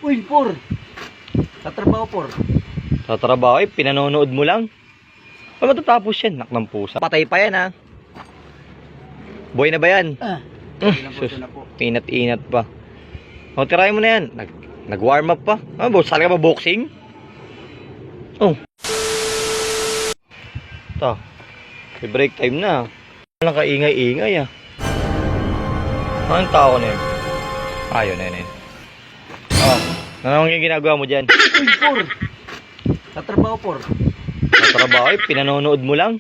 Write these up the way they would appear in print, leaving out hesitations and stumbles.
Uy, por. Sa trabaho, por. Sa trabaho, pinanonood mo lang. Paano matatapos yan? Nak ng pusa. Patay pa yan, ha? Boy na ba yan? Sus, inat-inat pa. O, tirahin mo na yan. Nag-warm up pa. Sali ka ba boxing? Oh. Ito. May break time na. Walang kaingay-ingay, ah. Anong tao na yun? Ayun, ayun. Oh, ano yung ginagawa mo dyan? Uy, por. Sa trabaho, por. Sa trabaho, pinanonood mo lang.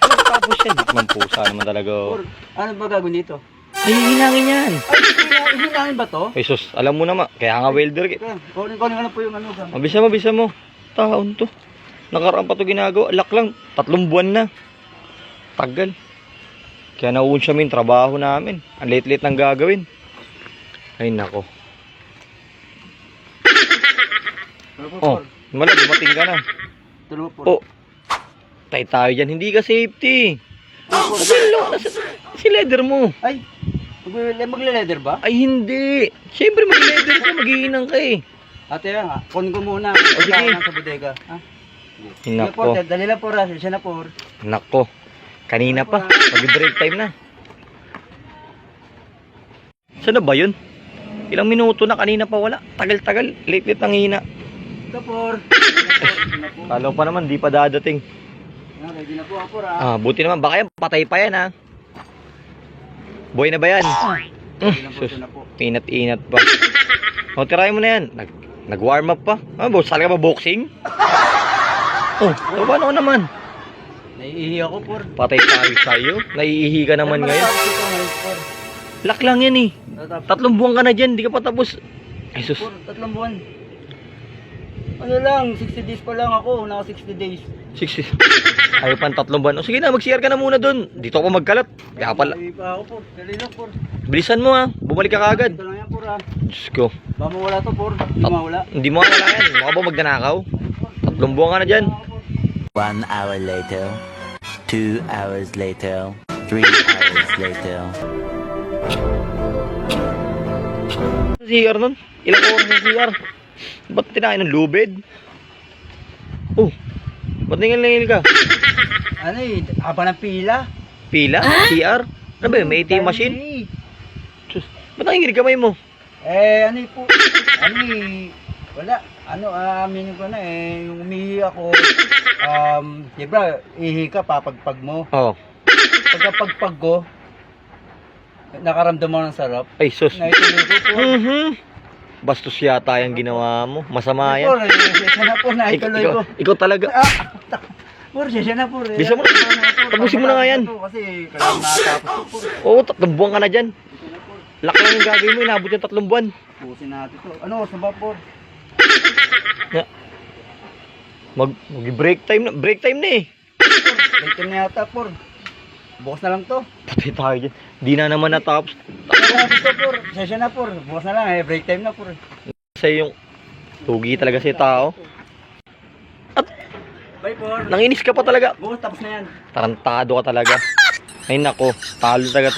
Ano tapos yan? Ng pusa naman talaga. Por, ano ba gagawin dito? Ay, hinangin yan. Ay, hinangin ba to? Ay, sus, alam mo naman. Kaya nga welder. Kunin ko na po yung ano. Mabisa mo. Taon to. Nakaraan pa to ginagawa. Alak lang. 3 buwan na. Tagal. Kaya nauun siya yung trabaho namin. Ang late-late nang gagawin. Ay, nako. Oh, mala, dumating ka na. Oh, tayo dyan. Hindi ka safety. Si leather mo. Ay, magle-leather ba? Ay, hindi. Siyempre, mag-leather ka. Maghihinang ka eh. Ate, kunin ko muna. O, sige. Sa bodega. Nako. Dali lang, por. Siya na, por. Nako. Kanina pa. Mag-break time na. Saan na ba yun? Ilang minuto na, kanina pa wala. Tagal-tagal. Late-late ang hina. Ito, por. Kala pa naman, di pa dadating. Ready na po, por. Buti naman. Baka yan, patay pa yan, ha? Boy na ba yan? Sus, inat-inat pa. O, tirahin mo na yan. Nag-warm up pa. Sali ka ba boxing? Oh, paano naman? Naiihi ako, por. Patay tayo sa'yo. Naiihi ka naman ngayon. Lak lang yan eh. 3 buwan ka na dyan, di ka pa tapos. Ay sus. Por, 3 buwan. Ano lang, 60 days pa lang ako. Naka 60 days. 60. Ayaw pa 3 buwan. O sige na, mag-CR ka na muna dun. Dito ako magkalat. Kaya pala. Ay, pa ako, por. Dali lang, por. Bilisan mo ha. Bumalik ka kagad. Ito lang yan, por. Diyos ko. Ba mawala to, por. Di mawala. Hindi mo wala yan. Mukha ba magnanakaw? 3 buwan ka na dyan. 1 hour later, 2 hours later, 3 hours later. CR nun? Ilang oras ng CR? Ba't tinahin ng lubid? Oh, ba't nangil ka? Ano eh, haba ng pila. Pila? CR? Ano ba yun? May ATM machine? Sus, ba't nangingil kamay mo? Ano eh po, ano eh, wala. Aminin ko na eh, yung umihi ako, diba, ihi ka, papagpag mo. Oo. Pagkapagpag ko, nakaramdam mo ng sarap. Ay, sus. Naituloy ko po. Bastos yata yung ginawa mo. Masama yan. Por, siya na po, naituloy ko. Ikaw talaga. Por, siya na po. Bisa mo na. Tapusin mo na nga yan. Kasi kailangan nakatapos ko, por. Oo, 3 buwan ka na dyan. Lak lang yung gagawin mo. Inabot yung 3 buwan. Pusin natin to. Ano, sa ba, por? Mag-break time na. Break time na eh. Late na yata, por. Bukas na lang to. Patay tayo dyan. Di na naman natapos. Ito, por. Siya na, por. Bukas na lang, break time na, por. Kasi yung tugi talaga si tao. Bye, por. Nanginis ka pa talaga. Bukas, tapos na yan. Tarantado ka talaga. Ay nako. Talo talaga